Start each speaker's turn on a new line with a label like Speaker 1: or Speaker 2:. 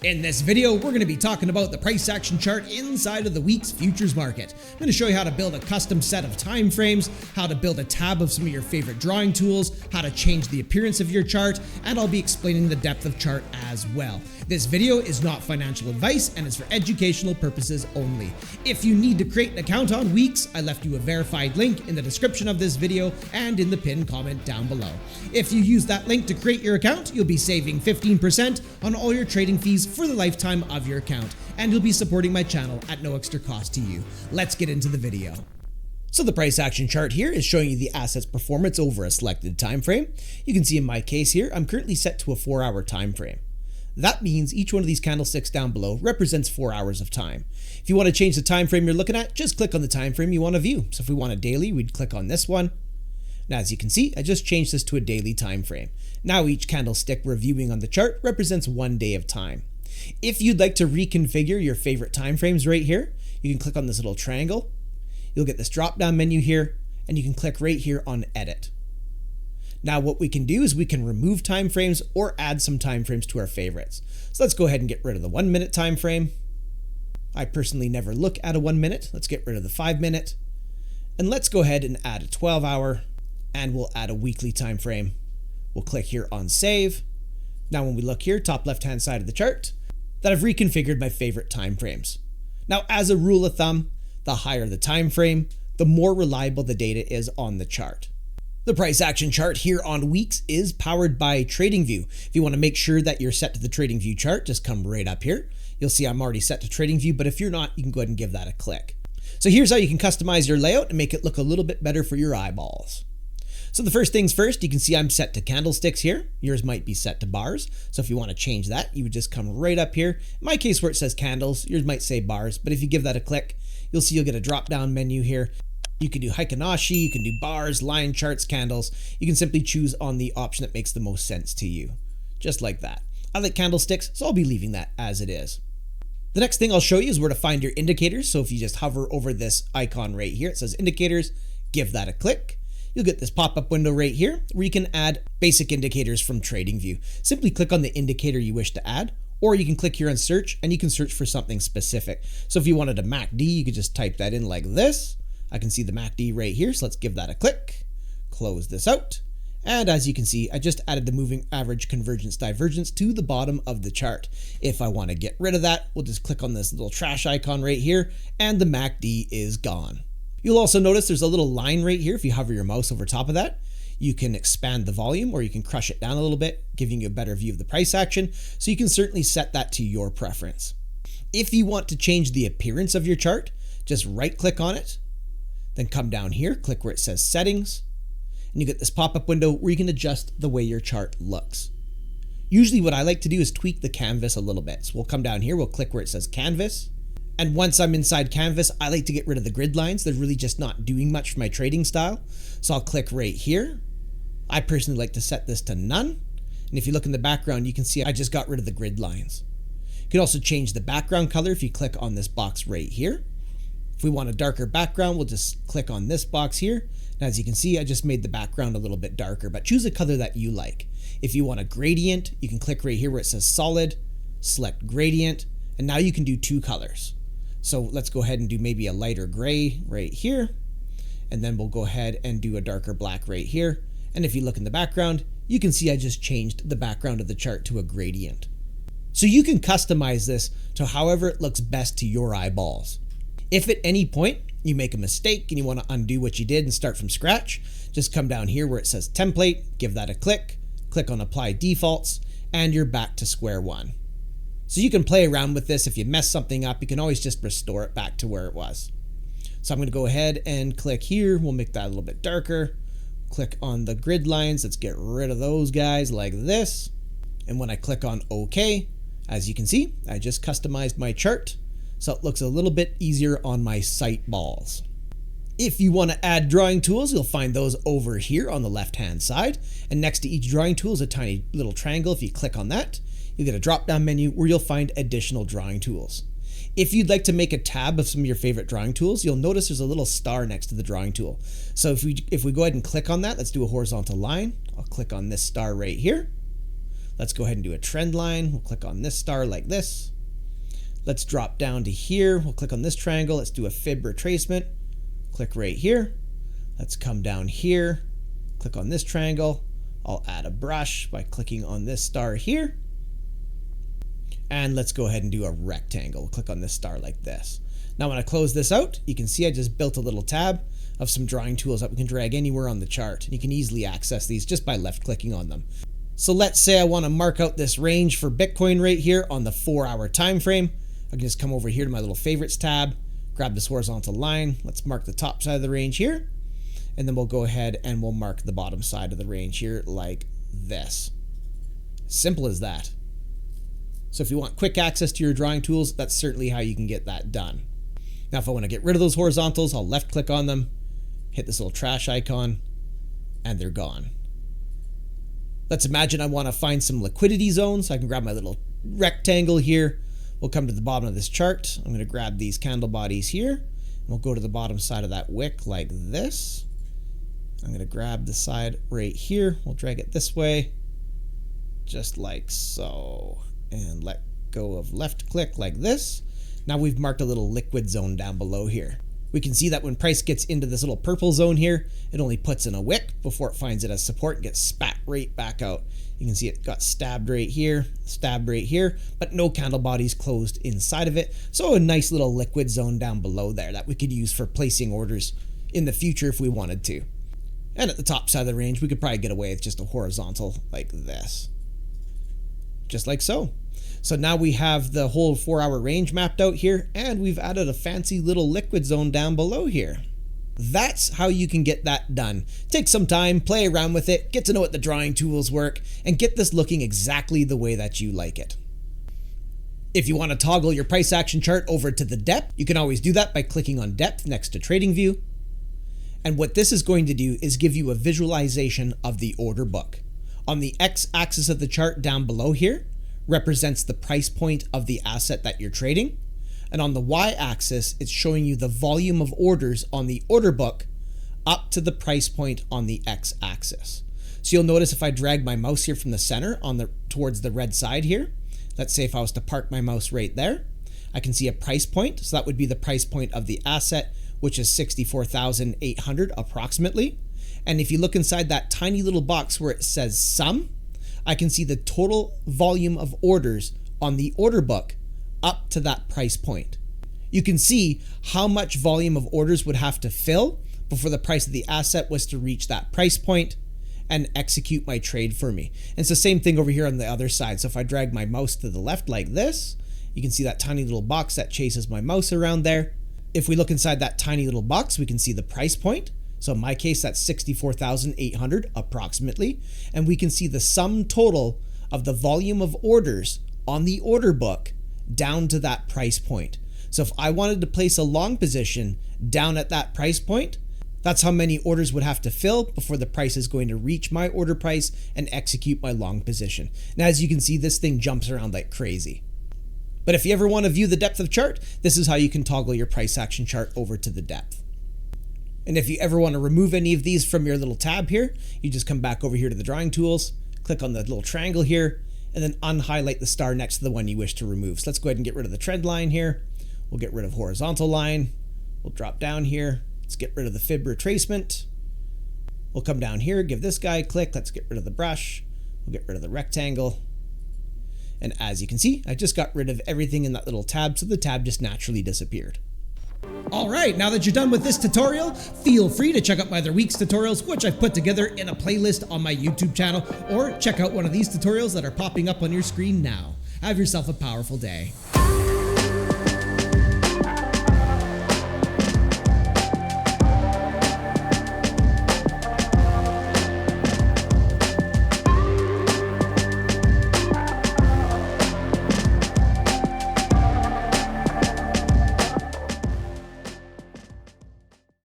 Speaker 1: In this video, we're going to be talking about the price action chart inside of the WEEX futures market. I'm going to show you how to build a custom set of time frames, how to build a tab of some of your favorite drawing tools, how to change the appearance of your chart, and I'll be explaining the depth of chart as well. This video is not financial advice and is for educational purposes only. If you need to create an account on WEEX, I left you a verified link in the description of this video and in the pinned comment down below. If you use that link to create your account, you'll be saving 15% on all your trading fees for the lifetime of your account, and you'll be supporting my channel at no extra cost to you. Let's get into the video. So the price action chart here is showing you the asset's performance over a selected time frame. You can see in my case here, I'm currently set to a 4-hour time frame. That means each one of these candlesticks down below represents 4 hours of time. If you want to change the time frame you're looking at, just click on the time frame you want to view. So if we want a daily, we'd click on this one. Now, as you can see, I just changed this to a daily time frame. Now each candlestick we're viewing on the chart represents 1 day of time. If you'd like to reconfigure your favorite time frames right here, you can click on this little triangle. You'll get this drop-down menu here, and you can click right here on Edit. Now what we can do is we can remove time frames or add some time frames to our favorites. So let's go ahead and get rid of the 1 minute time frame. I personally never look at a 1 minute. Let's get rid of the 5 minute. And let's go ahead and add a 12-hour, and we'll add a weekly time frame. We'll click here on Save. Now when we look here, top left-hand side of the chart, that I've reconfigured my favorite time frames. Now, as a rule of thumb, the higher the time frame, the more reliable the data is on the chart. The price action chart here on WEEX is powered by TradingView. If you want to make sure that you're set to the TradingView chart, just come right up here. You'll see I'm already set to TradingView, but if you're not, you can go ahead and give that a click. So here's how you can customize your layout and make it look a little bit better for your eyeballs. So the first things first, you can see I'm set to candlesticks here. Yours might be set to bars. So if you want to change that, you would just come right up here. In my case where it says candles, yours might say bars, but if you give that a click, you'll see you'll get a drop-down menu here. You can do Heikinashi, you can do bars, line charts, candles. You can simply choose on the option that makes the most sense to you. Just like that. I like candlesticks, so I'll be leaving that as it is. The next thing I'll show you is where to find your indicators. So if you just hover over this icon right here, it says indicators, give that a click. You'll get this pop-up window right here where you can add basic indicators from TradingView. Simply click on the indicator you wish to add, or you can click here on search and you can search for something specific. So if you wanted a MACD, you could just type that in like this. I can see the MACD right here, so let's give that a click. Close this out. And as you can see, I just added the moving average convergence divergence to the bottom of the chart. If I want to get rid of that, we'll just click on this little trash icon right here and the MACD is gone. You'll also notice there's a little line right here. If you hover your mouse over top of that, you can expand the volume or you can crush it down a little bit, giving you a better view of the price action. So you can certainly set that to your preference. If you want to change the appearance of your chart, just right click on it, then come down here, click where it says settings, and you get this pop-up window where you can adjust the way your chart looks. Usually what I like to do is tweak the canvas a little bit. So we'll come down here, we'll click where it says canvas. And once I'm inside canvas, I like to get rid of the grid lines. They're really just not doing much for my trading style. So I'll click right here. I personally like to set this to none. And if you look in the background, you can see I just got rid of the grid lines. You can also change the background color if you click on this box right here. If we want a darker background, we'll just click on this box here. And as you can see, I just made the background a little bit darker, but choose a color that you like. If you want a gradient, you can click right here where it says solid, select gradient, and now you can do 2 colors. So let's go ahead and do maybe a lighter gray right here. And then we'll go ahead and do a darker black right here. And if you look in the background, you can see I just changed the background of the chart to a gradient. So you can customize this to however it looks best to your eyeballs. If at any point you make a mistake and you want to undo what you did and start from scratch, just come down here where it says template, give that a click on apply defaults, and you're back to square one. So you can play around with this. If you mess something up, you can always just restore it back to where it was. So I'm going to go ahead and click here. We'll make that a little bit darker. Click on the grid lines. Let's get rid of those guys like this. And when I click on OK, as you can see, I just customized my chart so it looks a little bit easier on my sight balls. If you want to add drawing tools, you'll find those over here on the left-hand side. And next to each drawing tool is a tiny little triangle. If you click on that, you'll get a drop-down menu where you'll find additional drawing tools. If you'd like to make a tab of some of your favorite drawing tools, you'll notice there's a little star next to the drawing tool. So if we go ahead and click on that, let's do a horizontal line. I'll click on this star right here. Let's go ahead and do a trend line. We'll click on this star like this. Let's drop down to here. We'll click on this triangle. Let's do a fib retracement. Click right here. Let's come down here. Click on this triangle. I'll add a brush by clicking on this star here. And let's go ahead and do a rectangle. We'll click on this star like this. Now when I close this out, you can see I just built a little tab of some drawing tools that we can drag anywhere on the chart. And you can easily access these just by left clicking on them. So let's say I want to mark out this range for Bitcoin right here on the 4-hour time frame. I can just come over here to my little favorites tab, grab this horizontal line. Let's mark the top side of the range here. And then we'll go ahead and we'll mark the bottom side of the range here like this. Simple as that. So if you want quick access to your drawing tools, that's certainly how you can get that done. Now, if I want to get rid of those horizontals, I'll left click on them, hit this little trash icon, and they're gone. Let's imagine I want to find some liquidity zones. I can grab my little rectangle here. We'll come to the bottom of this chart. I'm going to grab these candle bodies here. And we'll go to the bottom side of that wick like this. I'm going to grab the side right here. We'll drag it this way, just like so. And let go of left click like this. Now we've marked a little liquid zone down below here. We can see that when price gets into this little purple zone here, it only puts in a wick before it finds it as support and gets spat right back out. You can see it got stabbed right here, but no candle bodies closed inside of it. So a nice little liquid zone down below there that we could use for placing orders in the future if we wanted to. And at the top side of the range, we could probably get away with just a horizontal like this. Just like so. So now we have the whole 4-hour range mapped out here, and we've added a fancy little liquid zone down below here. That's how you can get that done. Take some time, play around with it, get to know what the drawing tools work, and get this looking exactly the way that you like it. If you want to toggle your price action chart over to the depth, you can always do that by clicking on depth next to trading view. And what this is going to do is give you a visualization of the order book. On the x-axis of the chart down below here represents the price point of the asset that you're trading. And on the y-axis, it's showing you the volume of orders on the order book up to the price point on the x-axis. So you'll notice if I drag my mouse here from the center towards the red side here, let's say if I was to park my mouse right there, I can see a price point. So that would be the price point of the asset, which is 64,800 approximately. And if you look inside that tiny little box where it says sum, I can see the total volume of orders on the order book up to that price point. You can see how much volume of orders would have to fill before the price of the asset was to reach that price point and execute my trade for me. And it's the same thing over here on the other side. So if I drag my mouse to the left like this, you can see that tiny little box that chases my mouse around there. If we look inside that tiny little box, we can see the price point. So in my case, that's 64,800 approximately. And we can see the sum total of the volume of orders on the order book down to that price point. So if I wanted to place a long position down at that price point, that's how many orders would have to fill before the price is going to reach my order price and execute my long position. Now, as you can see, this thing jumps around like crazy. But if you ever want to view the depth of chart, this is how you can toggle your price action chart over to the depth. And if you ever want to remove any of these from your little tab here, you just come back over here to the drawing tools, click on the little triangle here, and then unhighlight the star next to the one you wish to remove. So let's go ahead and get rid of the trend line here. We'll get rid of horizontal line. We'll drop down here. Let's get rid of the fib retracement. We'll come down here, give this guy a click. Let's get rid of the brush. We'll get rid of the rectangle. And as you can see, I just got rid of everything in that little tab, so the tab just naturally disappeared. Alright, now that you're done with this tutorial, feel free to check out my other WEEX tutorials, which I've put together in a playlist on my YouTube channel, or check out one of these tutorials that are popping up on your screen now. Have yourself a powerful day.